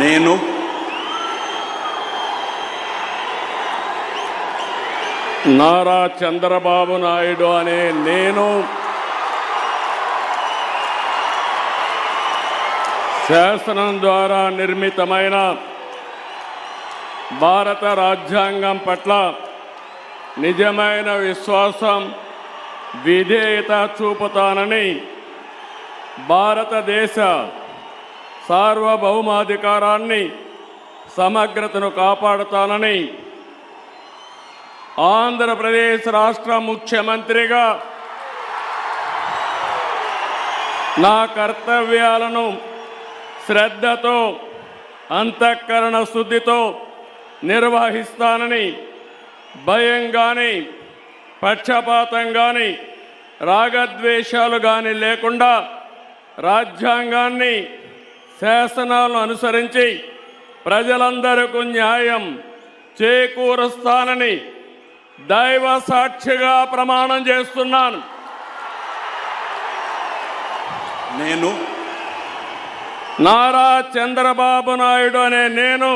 నేను నారా చంద్రబాబు నాయుడు అనే నేను శాసనం ద్వారా నిర్మితమైన భారత రాజ్యాంగం పట్ల నిజమైన విశ్వాసం విధేయత చూపుతానని భారతదేశ సార్వభౌమాధికారాన్ని సమగ్రతను కాపాడుతానని ఆంధ్రప్రదేశ్ రాష్ట్ర ముఖ్యమంత్రిగా నా కర్తవ్యాలను శ్రద్ధతో అంతఃకరణ శుద్ధితో నిర్వహిస్తానని భయం కానీ పక్షపాతం కానీ రాగద్వేషాలు కానీ లేకుండా రాజ్యాంగాన్ని శాసనాలను అనుసరించి ప్రజలందరికీ న్యాయం చేకూరుస్తానని దైవ సాక్షిగా ప్రమాణం చేస్తున్నాను. నేను నారా చంద్రబాబు నాయుడు అనే నేను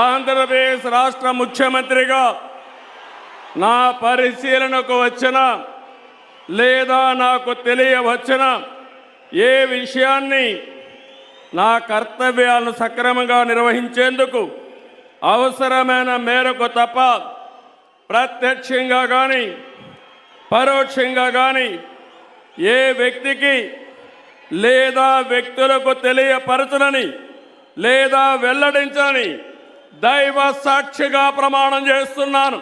ఆంధ్రప్రదేశ్ రాష్ట్ర ముఖ్యమంత్రిగా నా పరిశీలనకు వచ్చిన లేదా నాకు తెలియవచ్చిన ఏ విషయాన్ని నా కర్తవ్యాలను సక్రమంగా నిర్వహించేందుకు అవసరమైన మేరకు తప్ప ప్రత్యక్షంగా కానీ పరోక్షంగా కానీ ఏ వ్యక్తికి లేదా వ్యక్తులకు తెలియపరచనని లేదా వెల్లడించని దైవ సాక్షిగా ప్రమాణం చేస్తున్నాను.